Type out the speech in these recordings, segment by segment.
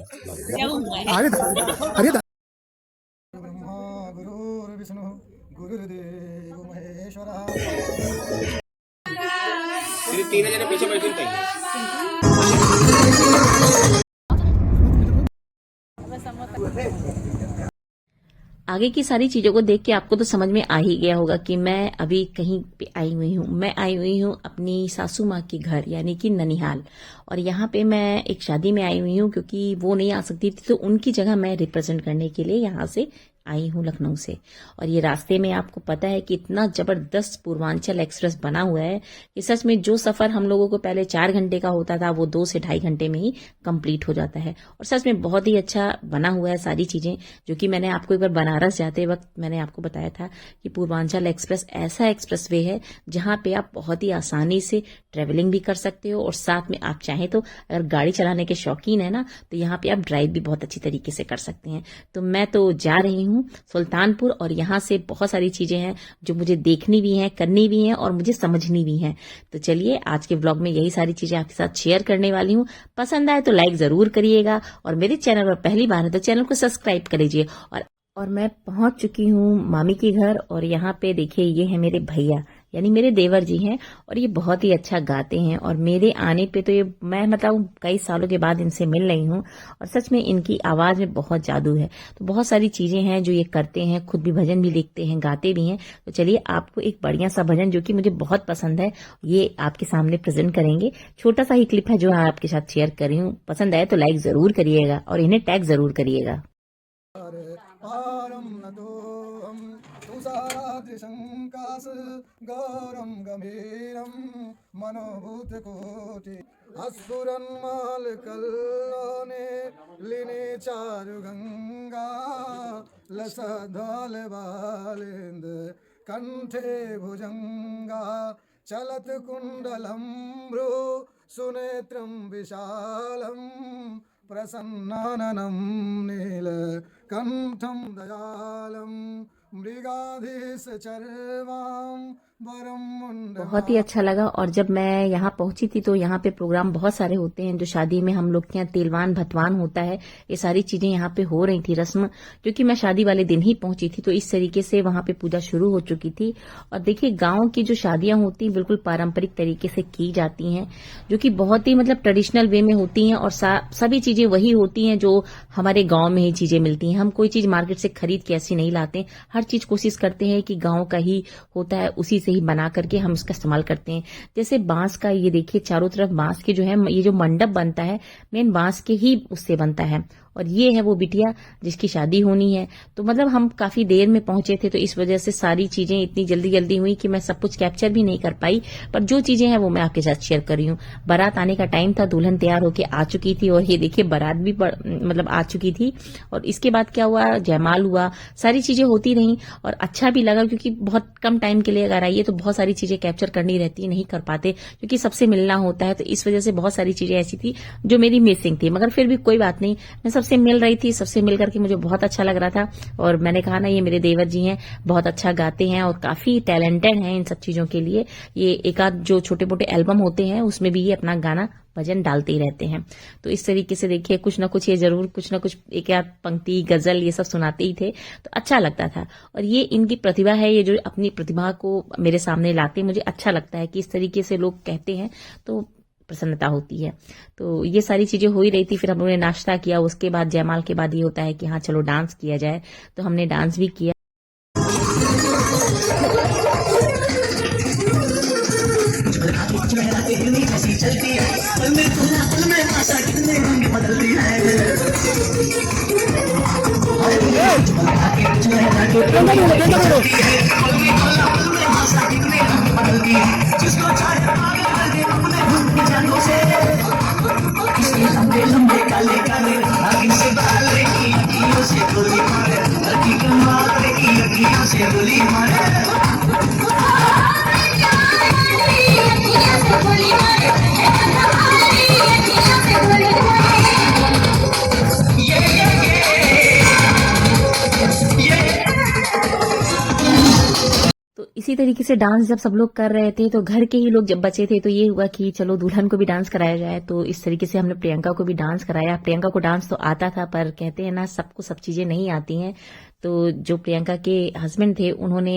क्या हुआ है? अरे ब्रह्मा गुरुर्विष्णु गुरुर्देव महेश्वरः। सिर्फ 3 जने पीछे बैठे थे। आगे की सारी चीजों को देख के आपको तो समझ में आ ही गया होगा कि मैं अभी कहीं पे आई हुई हूँ। मैं आई हुई हूँ अपनी सासू माँ के घर यानी कि ननिहाल। और यहाँ पे मैं एक शादी में आई हुई हूँ क्योंकि वो नहीं आ सकती थी, तो उनकी जगह मैं रिप्रेजेंट करने के लिए यहाँ से आई हूँ लखनऊ से। और ये रास्ते में आपको पता है कि इतना जबरदस्त पूर्वांचल एक्सप्रेस बना हुआ है कि सच में जो सफर हम लोगों को पहले 4 घंटे का होता था वो 2 से ढाई घंटे में ही कंप्लीट हो जाता है। और सच में बहुत ही अच्छा बना हुआ है सारी चीजें, जो कि मैंने आपको एक बार बनारस जाते वक्त मैंने आपको बताया था कि पूर्वांचल एक्सप्रेस ऐसा एक्सप्रेस वे है जहां पे आप बहुत ही आसानी से ट्रेवलिंग भी कर सकते हो, और साथ में आप चाहें तो अगर गाड़ी चलाने के शौकीन है ना, तो यहाँ पे आप ड्राइव भी बहुत अच्छी तरीके से कर सकते हैं। तो मैं तो जा रही हूँ सुल्तानपुर, और यहाँ से बहुत सारी चीजें हैं जो मुझे देखनी भी हैं, करनी भी हैं और मुझे समझनी भी हैं। तो चलिए आज के व्लॉग में यही सारी चीजें आपके साथ शेयर करने वाली हूँ। पसंद आए तो लाइक जरूर करिएगा, और मेरे चैनल पर पहली बार है तो चैनल को सब्सक्राइब कर लीजिए। और मैं पहुंच चुकी हूँ मामी के घर, और यहाँ पे देखिए ये है मेरे भैया यानी मेरे देवर जी हैं, और ये बहुत ही अच्छा गाते हैं। और मेरे आने पे तो ये मैं मतलब कई सालों के बाद इनसे मिल रही हूँ, और सच में इनकी आवाज में बहुत जादू है। तो बहुत सारी चीजें हैं जो ये करते हैं, खुद भी भजन भी लिखते हैं, गाते भी हैं। तो चलिए आपको एक बढ़िया सा भजन जो कि मुझे बहुत पसंद है ये आपके सामने प्रेजेंट करेंगे। छोटा सा ही क्लिप है जो आपके साथ शेयर कर रही हूँ। पसंद आए तो लाइक जरूर करिएगा और इन्हें टैग जरूर करिएगा। पारं नतोऽहं तुषाराद्रिशङ्कास गौरं गम्भीरं मनोभूतकोटि अस्फुरन्मालकल्लोले लीने चारुगङ्गा लसद्वालबालेन्द्र कण्ठे भुजङ्गा चलत कुण्डलं भ्रू सुनेत्रं विशालं प्रसन्नाननं नीलकण्ठं दयालं मृगाधीश चर्वां वरं मुंड। बहुत ही अच्छा लगा। और जब मैं यहाँ पहुंची थी तो यहाँ पे प्रोग्राम बहुत सारे होते हैं जो शादी में हम लोग के यहाँ तेलवान भतवान होता है, ये सारी चीजें यहाँ पे हो रही थी रस्म, जो कि मैं शादी वाले दिन ही पहुंची थी। तो इस तरीके से वहां पे पूजा शुरू हो चुकी थी। और देखिए गांव की जो शादियां होती हैं बिल्कुल पारंपरिक तरीके से की जाती हैं, जो कि बहुत ही मतलब ट्रेडिशनल वे में होती हैं, और सभी चीजें वही होती हैं जो हमारे गाँव में ही चीजें मिलती हैं। हम कोई चीज मार्केट से खरीद के ऐसी नहीं लाते, हर चीज कोशिश करते हैं कि गाँव का ही होता है उसी से ही बना करके हम उसका इस्तेमाल करते हैं। जैसे बांस का ये देखिए चारों तरफ बांस के जो है ये जो मंडप बनता है मेन बांस के ही उससे बनता है। और ये है वो बिटिया जिसकी शादी होनी है। तो मतलब हम काफी देर में पहुंचे थे, तो इस वजह से सारी चीजें इतनी जल्दी जल्दी हुई कि मैं सब कुछ कैप्चर भी नहीं कर पाई, पर जो चीजें हैं वो मैं आपके साथ शेयर कर रही हूँ। बारात आने का टाइम था, दुल्हन तैयार होके आ चुकी थी, और ये देखिए बारात भी मतलब आ चुकी थी। और इसके बाद क्या हुआ, जयमाल हुआ, सारी चीजें होती रही, और अच्छा भी लगा क्योंकि बहुत कम टाइम के लिए अगर आइए तो बहुत सारी चीजें कैप्चर करनी रहती है, नहीं कर पाते क्योंकि सबसे मिलना होता है। तो इस वजह से बहुत सारी चीजें ऐसी थी जो मेरी मिसिंग थी, मगर फिर भी कोई बात नहीं, मैं सबसे मिल रही थी, सबसे मिल करके मुझे बहुत अच्छा लग रहा था। और मैंने कहा ना ये मेरे देवर जी हैं, बहुत अच्छा गाते हैं और काफी टैलेंटेड हैं इन सब चीजों के लिए। ये एक आध जो छोटे मोटे एल्बम होते हैं उसमें भी ये अपना गाना भजन डालते ही रहते हैं। तो इस तरीके से देखिए कुछ ना कुछ ये जरूर कुछ ना कुछ एक आध पंक्ति गजल ये सब सुनाते ही थे, तो अच्छा लगता था। और ये इनकी प्रतिभा है, ये जो अपनी प्रतिभा को मेरे सामने लाते, मुझे अच्छा लगता है कि इस तरीके से लोग कहते हैं तो प्रसन्नता होती है। तो ये सारी चीजें हो ही रही थी। फिर हम लोगों ने नाश्ता किया, उसके बाद जयमाल के बाद ये होता है कि हाँ चलो डांस किया जाए, तो हमने डांस भी किया। इसी तरीके से डांस जब सब लोग कर रहे थे तो घर के ही लोग जब बचे थे तो ये हुआ कि चलो दुल्हन को भी डांस कराया जाए। तो इस तरीके से हमने प्रियंका को भी डांस कराया। प्रियंका को डांस तो आता था, पर कहते हैं ना सबको सब चीजें नहीं आती हैं। तो जो प्रियंका के हस्बैंड थे उन्होंने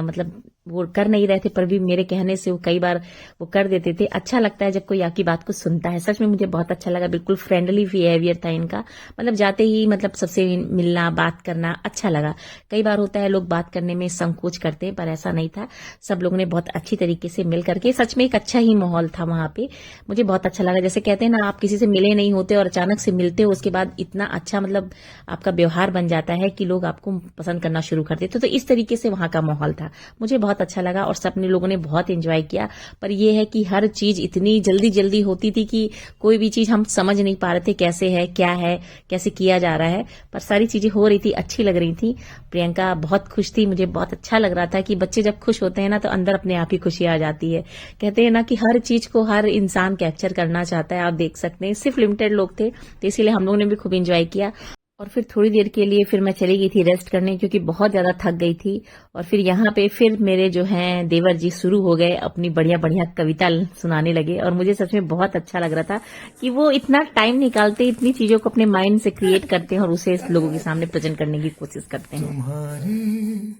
मतलब वो कर नहीं रहे थे, पर भी मेरे कहने से वो कई बार वो कर देते थे। अच्छा लगता है जब कोई आपकी बात को सुनता है। सच में मुझे बहुत अच्छा लगा। बिल्कुल फ्रेंडली बिहेवियर था इनका। मतलब जाते ही मतलब सबसे मिलना, बात करना अच्छा लगा। कई बार होता है लोग बात करने में संकोच करते हैं, पर ऐसा नहीं था। सब लोगों ने बहुत अच्छी तरीके से मिल करके, सच में एक अच्छा ही माहौल था वहां पे। मुझे बहुत अच्छा लगा। जैसे कहते हैं ना, आप किसी से मिले नहीं होते और अचानक से मिलते हो, उसके बाद इतना अच्छा मतलब आपका व्यवहार बन जाता है कि लोग आपको पसंद करना शुरू कर देते। तो इस तरीके से वहां का माहौल था। मुझे बहुत अच्छा लगा और सबने लोगों ने बहुत एंजॉय किया। पर यह है कि हर चीज इतनी जल्दी जल्दी होती थी कि कोई भी चीज हम समझ नहीं पा रहे थे कैसे है, क्या है, कैसे किया जा रहा है। पर सारी चीजें हो रही थी, अच्छी लग रही थी। प्रियंका बहुत खुश थी। मुझे बहुत अच्छा लग रहा था कि बच्चे जब खुश होते हैं ना तो अंदर अपने आप ही खुशी आ जाती है। कहते हैं ना कि हर चीज को हर इंसान कैप्चर करना चाहता है। आप देख सकते हैं सिर्फ लिमिटेड लोग थे, तो इसीलिए हम लोगों ने भी खूब एंजॉय किया। और फिर थोड़ी देर के लिए फिर मैं चली गई थी रेस्ट करने, क्योंकि बहुत ज्यादा थक गई थी। और फिर यहाँ पे फिर मेरे जो हैं देवर जी शुरू हो गए, अपनी बढ़िया बढ़िया कविता सुनाने लगे। और मुझे सच में बहुत अच्छा लग रहा था कि वो इतना टाइम निकालते, इतनी चीजों को अपने माइंड से क्रिएट करते हैं और उसे लोगों के सामने प्रेजेंट करने की कोशिश करते हैं। तुम्हारी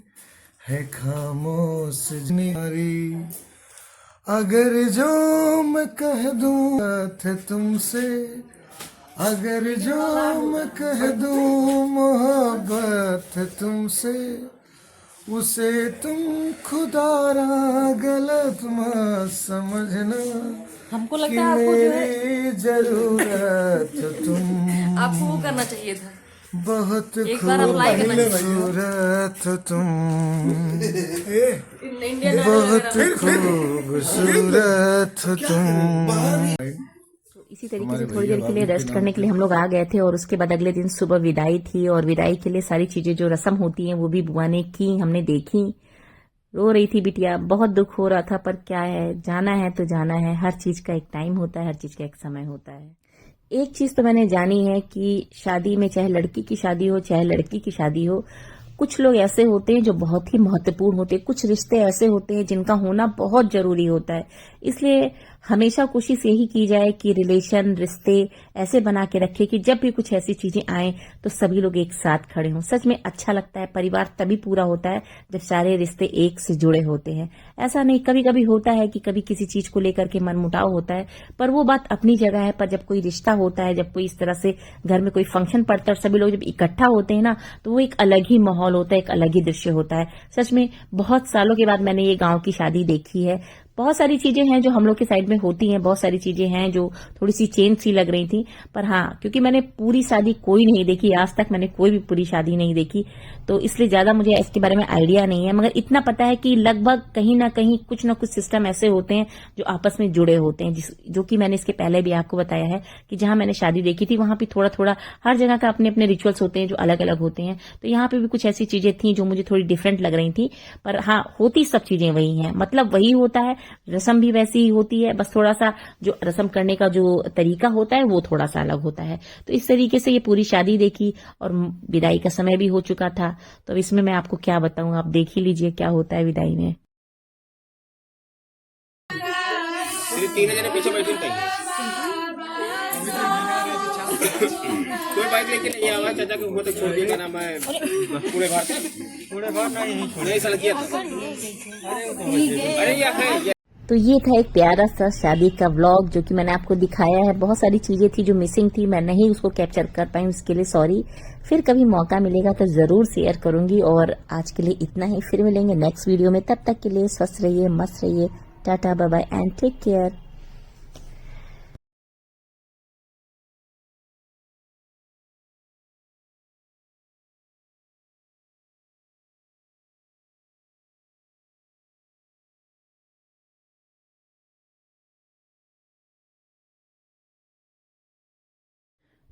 है खामोश निहारी, अगर जो मैं कह दूं थे तुमसे, अगर जो मैं कह दूं मोहब्बत तुमसे, उसे तुम खुदारा गलत मत समझना। हमको लगता कि है आपको जो है मेरी जरूरत तुम, आपको वो करना चाहिए था। बहुत एक बार अप्लाई करना चाहिए। खूबसूरत तुम, इंडियन बहुत खूबसूरत तुम। तो इसी तरीके से थोड़ी देर के लिए रेस्ट करने के लिए हम लोग आ गए थे। और उसके बाद अगले दिन सुबह विदाई थी, और विदाई के लिए सारी चीजें जो रस्म होती हैं वो भी बुआ ने की, हमने देखी। रो रही थी बिटिया, बहुत दुख हो रहा था, पर क्या है, जाना है तो जाना है। हर चीज का एक टाइम होता है, हर चीज का एक समय होता है। एक चीज तो मैंने जानी है कि शादी में, चाहे लड़की की शादी हो चाहे लड़की की शादी हो, कुछ लोग ऐसे होते हैं जो बहुत ही महत्वपूर्ण होते हैं। कुछ रिश्ते ऐसे होते हैं जिनका होना बहुत जरूरी होता है। इसलिए हमेशा कोशिश यही की जाए कि रिलेशन, रिश्ते ऐसे बना के रखे कि जब भी कुछ ऐसी चीजें आए तो सभी लोग एक साथ खड़े हों। सच में अच्छा लगता है। परिवार तभी पूरा होता है जब सारे रिश्ते एक से जुड़े होते हैं। ऐसा नहीं, कभी कभी होता है कि कभी किसी चीज को लेकर के मनमुटाव होता है, पर वो बात अपनी जगह है। पर जब कोई रिश्ता होता है, जब कोई इस तरह से घर में कोई फंक्शन पड़ता है और सभी लोग जब इकट्ठा होते हैं ना, तो वो एक अलग ही माहौल होता है, एक अलग ही दृश्य होता है। सच में बहुत सालों के बाद मैंने ये गांव की शादी देखी है। बहुत सारी चीजें हैं जो हम लोग के साइड में होती हैं, बहुत सारी चीजें हैं जो थोड़ी सी चेंज सी लग रही थी। पर हाँ, क्योंकि मैंने पूरी शादी कोई नहीं देखी, आज तक मैंने कोई भी पूरी शादी नहीं देखी, तो इसलिए ज्यादा मुझे इसके बारे में आइडिया नहीं है। मगर इतना पता है कि लगभग कहीं ना कहीं कुछ ना कुछ सिस्टम ऐसे होते हैं जो आपस में जुड़े होते हैं, जो कि मैंने इसके पहले भी आपको बताया है कि जहां मैंने शादी देखी थी वहां पे थोड़ा थोड़ा हर जगह का अपने अपने रिचुअल्स होते हैं जो अलग अलग होते हैं। तो यहाँ पे भी कुछ ऐसी चीजें थी जो मुझे थोड़ी डिफरेंट लग रही थी। पर हाँ, होती सब चीजें वही हैं, मतलब वही होता है, रस्म भी वैसी ही होती है, बस थोड़ा सा जो रस्म करने का जो तरीका होता है वो थोड़ा सा अलग होता है। तो इस तरीके से ये पूरी शादी देखी और विदाई का समय भी हो चुका था। तो अब इसमें मैं आपको क्या बताऊं, आप देख ही लीजिए क्या होता है विदाई में। सिर्फ 3 जने पीछे बैठे थे। कोई बाइक लेके नहीं आवा, चाचा को बहुत छोड़ दिया ना। मैं पूरे भर नहीं साल किया था। अरे यार, तो ये था एक प्यारा सा शादी का व्लॉग जो कि मैंने आपको दिखाया है। बहुत सारी चीजें थी जो मिसिंग थी, मैं नहीं उसको कैप्चर कर पाई, उसके लिए सॉरी। फिर कभी मौका मिलेगा तो जरूर शेयर करूंगी। और आज के लिए इतना ही, फिर मिलेंगे नेक्स्ट वीडियो में। तब तक के लिए स्वस्थ रहिए, मस्त रहिए। Tata, bye bye and take care.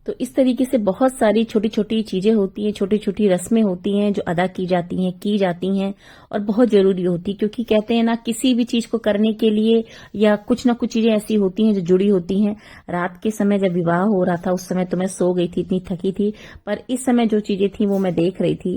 तो इस तरीके से बहुत सारी छोटी छोटी चीजें होती हैं, छोटी छोटी रस्में होती हैं जो अदा की जाती हैं और बहुत जरूरी होती है। क्योंकि कहते हैं ना, किसी भी चीज को करने के लिए या कुछ ना कुछ चीजें ऐसी होती हैं जो जुड़ी होती हैं। रात के समय जब विवाह हो रहा था उस समय तो मैं सो गई थी, इतनी थकी थी, पर इस समय जो चीजें थी वो मैं देख रही थी।